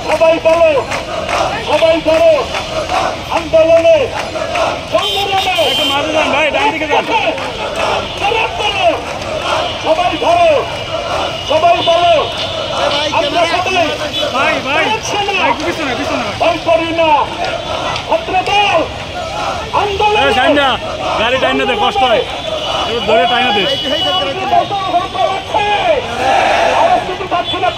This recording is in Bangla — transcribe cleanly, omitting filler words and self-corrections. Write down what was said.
সবাই বলো, সবাই ধরো আন্দোলনে সংগ্রামে ভাই ডান দিকে যান। সবাই ধরো, সবাই বলো আমরা সবাই ভাই ভাই ভাই পিছনে পিছনে ভয় করি না। ছাত্রদল আন্দোলন টাইম না, গাড়ি টাইম না দে, কষ্ট হয়, ধরে টাইম না দে। পাচ্ছি না,